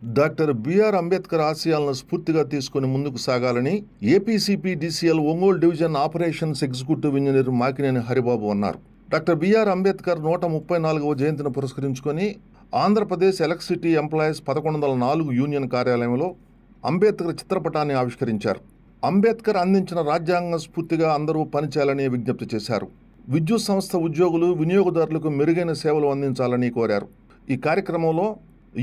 Doctor BR Ambedkar ఆశయాలను స్ఫూర్తిగా తీసుకుని ముందుకు సాగాలని APCPDCL Ongole division operations executive engineer Makineni Haribabu అన్నారు. డాక్టర్ బిఆర్ అంబేద్కర్ 134వ జయంతిని పురస్కరించుకొని ఆంధ్రప్రదేశ్ ఎలక్ట్రిసిటీ ఎంప్లాయీస్ 1104 యూనియన్ కార్యాలయంలో అంబేద్కర్ చిత్రపటాన్ని ఆవిష్కరించారు. అంబేద్కర్ అందించిన రాజ్యాంగ స్ఫూర్తిగా అందరూ పనిచేయాలని విజ్ఞప్తి చేశారు. విద్యుత్ సంస్థ ఉద్యోగులు, వినియోగదారులకు మెరుగైన సేవలు అందించాలని కోరారు. ఈ కార్యక్రమంలో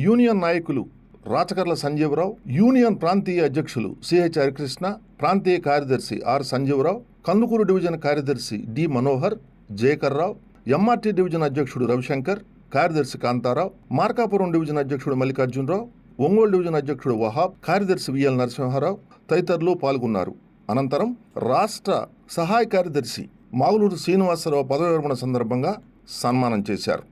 యూనియన్ నాయకులు రాచకర్ల సంజీవరావు, యూనియన్ ప్రాంతీయ అధ్యక్షులు సిహెచ్ హరికృష్ణ, ప్రాంతీయ కార్యదర్శి ఆర్ సంజీవరావు, కందుకూరు డివిజన్ కార్యదర్శి డి మనోహర్, జయకర్రావు, ఎంఆర్టీ డివిజన్ అధ్యక్షుడు రవిశంకర్, కార్యదర్శి కాంతారావు, మార్కాపురం డివిజన్ అధ్యక్షుడు మల్లికార్జునరావు, ఒంగోలు డివిజన్ అధ్యక్షుడు వహాబ్, కార్యదర్శి విఎల్ నరసింహారావు తదితరులు పాల్గొన్నారు. అనంతరం రాష్ట్ర సహాయ కార్యదర్శి మాగులూరు శ్రీనివాసరావు పదవి విరమణ సందర్భంగా సన్మానం చేశారు.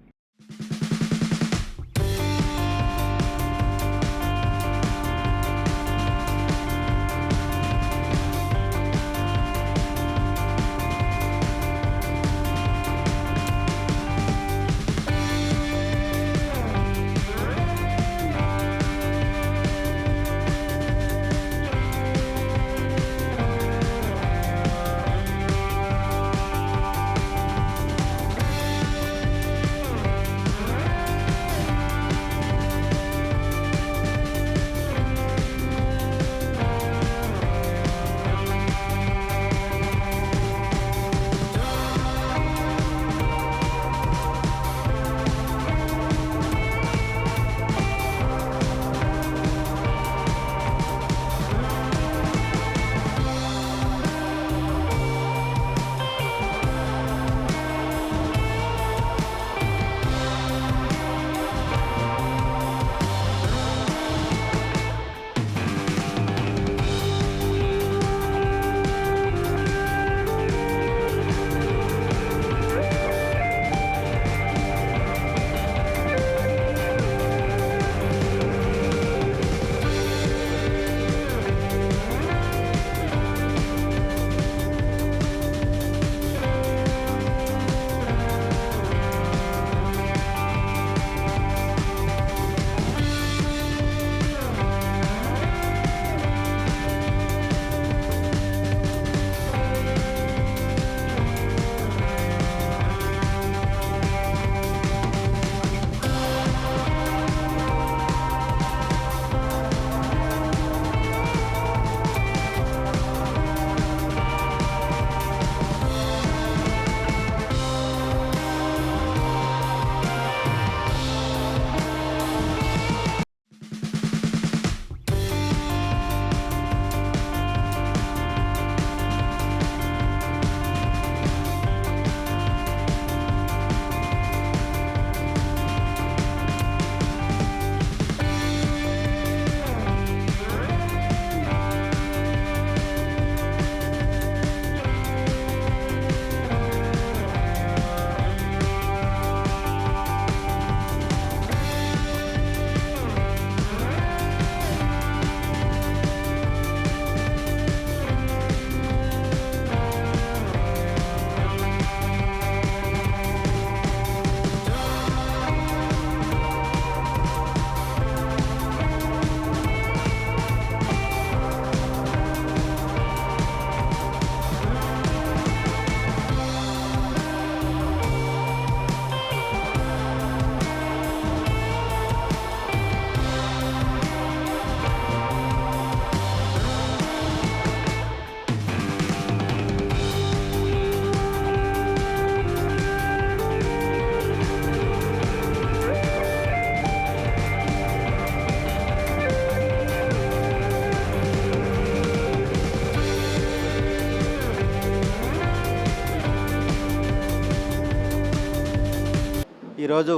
ఈరోజు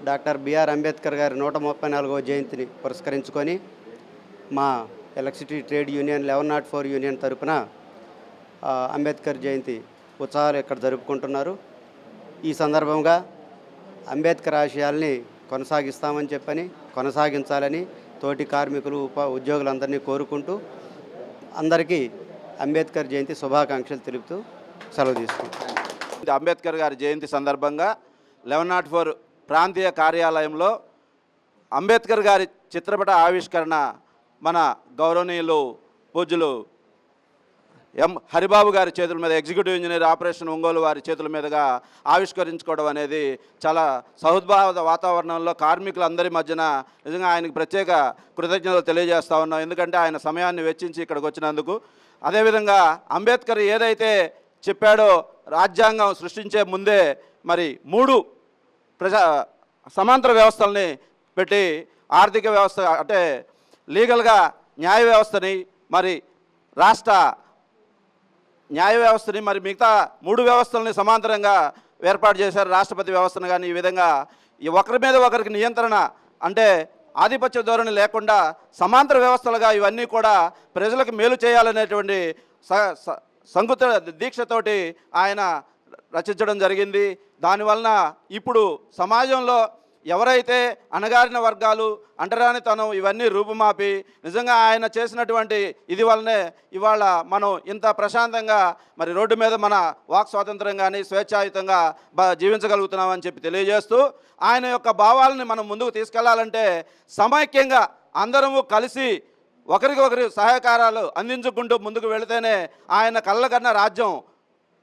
డాక్టర్ బిఆర్ అంబేద్కర్ గారి 134వ జయంతిని పురస్కరించుకొని మా ఎలక్ట్రిసిటీ ట్రేడ్ యూనియన్ 1104 యూనియన్ తరపున అంబేద్కర్ జయంతి ఉత్సవాలు ఇక్కడ జరుపుకుంటున్నారు. ఈ సందర్భంగా అంబేద్కర్ ఆశయాల్ని కొనసాగించాలని తోటి కార్మికులు ఉద్యోగులందరినీ కోరుకుంటూ అందరికీ అంబేద్కర్ జయంతి శుభాకాంక్షలు తెలుపుతూ సెలవు తీసుకుంటాం. అంబేద్కర్ గారి జయంతి సందర్భంగా 1104 ప్రాంతీయ కార్యాలయంలో అంబేద్కర్ గారి చిత్రపట ఆవిష్కరణ మన గౌరవనీయులు పూజ్యులు ఎం హరిబాబు గారి చేతుల మీద ఎగ్జిక్యూటివ్ ఇంజనీర్ ఆపరేషన్ ఒంగోలు వారి చేతుల మీదుగా ఆవిష్కరించుకోవడం అనేది చాలా సౌద్భావ వాతావరణంలో కార్మికులందరి మధ్యన నిజంగా ఆయనకు ప్రత్యేక కృతజ్ఞతలు తెలియజేస్తా ఉన్నాం. ఎందుకంటే ఆయన సమయాన్ని వెచ్చించి ఇక్కడికి వచ్చినందుకు. అదేవిధంగా అంబేద్కర్ ఏదైతే చెప్పాడో రాజ్యాంగం సృష్టించే ముందే మరి 3 సమాంతర వ్యవస్థల్ని పెట్టి ఆర్థిక వ్యవస్థ అంటే లీగల్గా న్యాయ వ్యవస్థని, మరి రాష్ట్ర న్యాయ వ్యవస్థని, మరి మిగతా 3 వ్యవస్థలని సమాంతరంగా ఏర్పాటు చేశారు. రాష్ట్రపతి వ్యవస్థను కానీ ఈ విధంగా ఒకరి మీద ఒకరికి నియంత్రణ అంటే ఆధిపత్య ధోరణి లేకుండా సమాంతర వ్యవస్థలుగా ఇవన్నీ కూడా ప్రజలకు మేలు చేయాలనేటువంటి సంకుత దీక్షతోటి ఆయన రచించడం జరిగింది. దానివలన ఇప్పుడు సమాజంలో ఎవరైతే అణగారిన వర్గాలు, అంటరానితనం ఇవన్నీ రూపుమాపి నిజంగా ఆయన చేసినటువంటి ఇది వల్లనే ఇవాళ మనం ఇంత ప్రశాంతంగా మరి రోడ్డు మీద మన వాక్ స్వాతంత్రం కానీ స్వేచ్ఛాయుతంగా జీవించగలుగుతున్నామని చెప్పి తెలియజేస్తూ ఆయన యొక్క భావాలని మనం ముందుకు తీసుకెళ్లాలంటే సమైక్యంగా అందరము కలిసి ఒకరికొకరు సహకారాలు అందించుకుంటూ ముందుకు వెళితేనే ఆయన కళ్ళకన్నా రాజ్యం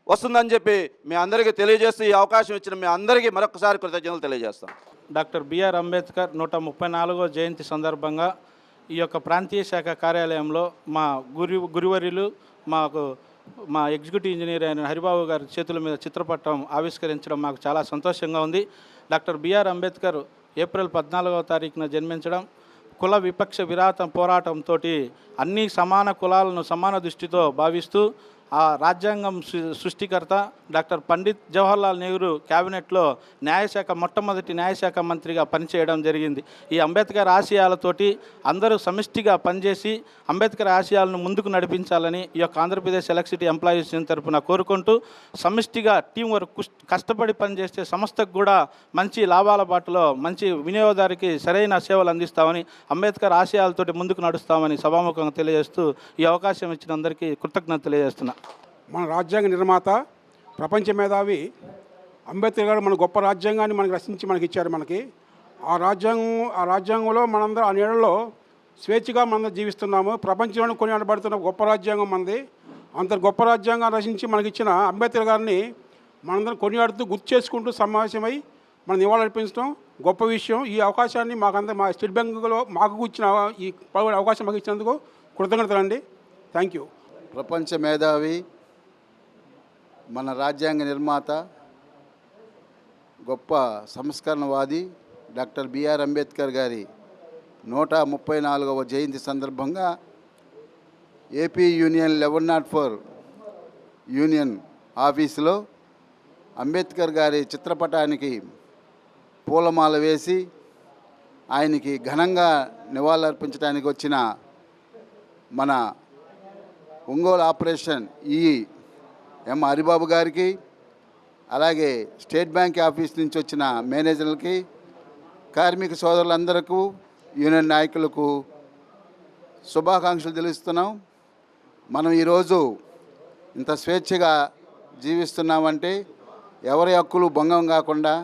వస్తుందని చెప్పి మీ అందరికీ తెలియజేస్తూ ఈ అవకాశం ఇచ్చిన మీ అందరికీ మరొకసారి కృతజ్ఞతలు తెలియజేస్తాం. డాక్టర్ బిఆర్ అంబేద్కర్ 134వ జయంతి సందర్భంగా ఈ యొక్క ప్రాంతీయ శాఖ కార్యాలయంలో మా గురువర్యులు మా ఎగ్జిక్యూటివ్ ఇంజనీర్ అయిన హరిబాబు గారి చేతుల మీద చిత్రపటం ఆవిష్కరించడం మాకు చాలా సంతోషంగా ఉంది. డాక్టర్ బిఆర్ అంబేద్కర్ ఏప్రిల్ 14వ తారీఖున జన్మించడం, కుల విపక్ష పోరాటంతో అన్ని సమాన కులాలను సమాన దృష్టితో భావిస్తూ ఆ రాజ్యాంగం సృష్టికర్త డాక్టర్ పండిత్ జవహర్లాల్ నెహ్రూ క్యాబినెట్లో మొట్టమొదటి న్యాయశాఖ మంత్రిగా పనిచేయడం జరిగింది. ఈ అంబేద్కర్ ఆశయాలతోటి అందరూ సమిష్టిగా పనిచేసి అంబేద్కర్ ఆశయాలను ముందుకు నడిపించాలని ఈ యొక్క ఆంధ్రప్రదేశ్ ఎలక్ట్రిసిటీ ఎంప్లాయీస్ తరఫున కోరుకుంటూ సమిష్టిగా టీం వర్క్ కష్టపడి పనిచేస్తే సంస్థకు కూడా మంచి లాభాల బాటలో మంచి వినియోగదారికి సరైన సేవలు అందిస్తామని, అంబేద్కర్ ఆశయాలతోటి ముందుకు నడుస్తామని సభాముఖంగా తెలియజేస్తూ ఈ అవకాశం ఇచ్చిన అందరికీ కృతజ్ఞత తెలియజేస్తున్నా. మన రాజ్యాంగ నిర్మాత ప్రపంచ మేధావి అంబేద్కర్ గారు మన గొప్ప రాజ్యాంగాన్ని మనకు రచించి మనకి ఇచ్చారు. మనకి ఆ రాజ్యాంగంలో మనందరం ఆ నీడలో స్వేచ్ఛగా మనం జీవిస్తున్నాము. ప్రపంచంలో కొనియాడబడుతున్న గొప్ప రాజ్యాంగం మనది. అంత గొప్ప రాజ్యాంగం రచించి మనకి ఇచ్చిన అంబేద్కర్ గారిని మనందరం కొనియాడుతూ గుర్తు చేసుకుంటూ సమావేశమై మనం నివాళులర్పించడం గొప్ప విషయం. ఈ అవకాశాన్ని మా స్టేట్ బ్యాంకులో మాకు ఇచ్చిన ఈ అవకాశం మాకు ఇచ్చినందుకు కృతజ్ఞతలండి. Thank you. ప్రపంచ మేధావి, మన రాజ్యాంగ నిర్మాత, గొప్ప సంస్కరణవాది డాక్టర్ బిఆర్ అంబేద్కర్ గారి 134వ జయంతి సందర్భంగా ఏపీ యూనియన్ 1104 యూనియన్ ఆఫీసులో అంబేద్కర్ గారి చిత్రపటానికి పూలమాల వేసి ఆయనకి ఘనంగా నివాళులర్పించడానికి వచ్చిన మన ఒంగోలు ఆపరేషన్ ఎం హరిబాబు గారికి, అలాగే స్టేట్ బ్యాంక్ ఆఫీస్ నుంచి వచ్చిన మేనేజర్లకి, కార్మిక సోదరులందరికీ, యూనియన్ నాయకులకు శుభాకాంక్షలు తెలుస్తున్నాం. మనం ఈరోజు ఇంత స్వేచ్ఛగా జీవిస్తున్నామంటే ఎవరి హక్కులు భంగం కాకుండా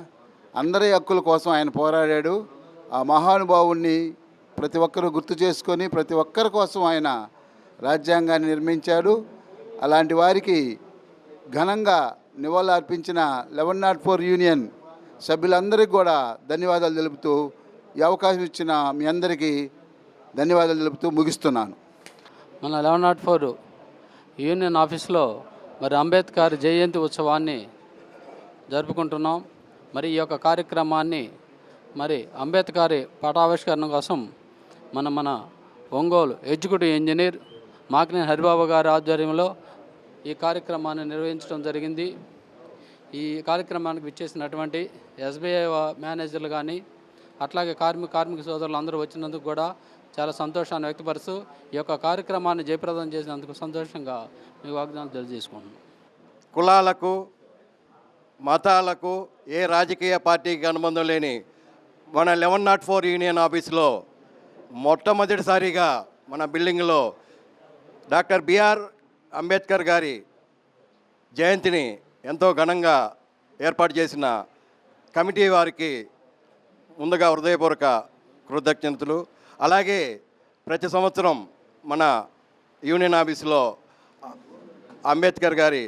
అందరి హక్కుల కోసం ఆయన పోరాడాడు. ఆ మహానుభావుణ్ణి ప్రతి ఒక్కరూ గుర్తు చేసుకొని ప్రతి ఒక్కరి కోసం ఆయన రాజ్యాంగాన్ని నిర్మించాడు. అలాంటి వారికి ఘనంగా నివాళులు అర్పించిన 1104 యూనియన్ సభ్యులందరికీ కూడా ధన్యవాదాలు తెలుపుతూ ఈ అవకాశం ఇచ్చిన మీ అందరికీ ధన్యవాదాలు తెలుపుతూ ముగిస్తున్నాను. మన 1104 యూనియన్ ఆఫీస్లో మరి అంబేద్కర్ జయంతి ఉత్సవాన్ని జరుపుకుంటున్నాం. మరి ఈ యొక్క కార్యక్రమాన్ని మరి అంబేద్కర్ పటావిష్కరణ కోసం మన ఒంగోలు ఎగ్జిక్యూటివ్ ఇంజనీర్ మాకినేని హరిబాబు గారి ఆధ్వర్యంలో ఈ కార్యక్రమాన్ని నిర్వహించడం జరిగింది. ఈ కార్యక్రమానికి విచ్చేసినటువంటి ఎస్బీఐ మేనేజర్లు కానీ అట్లాగే కార్మిక సోదరులు అందరూ వచ్చినందుకు కూడా చాలా సంతోషాన్ని వ్యక్తపరుస్తూ ఈ యొక్క కార్యక్రమాన్ని జయప్రదం చేసినందుకు సంతోషంగా మీ వాగ్దానం తెలియజేసుకుంటున్నాను. కులాలకు, మతాలకు, ఏ రాజకీయ పార్టీకి అనుబంధం లేని మన 1104 యూనియన్ ఆఫీస్లో మొట్టమొదటిసారిగా మన బిల్డింగ్లో డాక్టర్ బిఆర్ అంబేద్కర్ గారి జయంతిని ఎంతో ఘనంగా ఏర్పాటు చేసిన కమిటీ వారికి ముందుగా హృదయపూర్వక కృతజ్ఞతలు. అలాగే ప్రతి సంవత్సరం మన యూనియన్ ఆఫీసులో అంబేద్కర్ గారి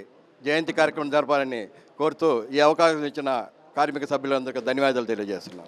జయంతి కార్యక్రమం జరపాలని కోరుతూ ఈ అవకాశం ఇచ్చిన కార్మిక సభ్యులందరికీ ధన్యవాదాలు తెలియజేస్తున్నాను.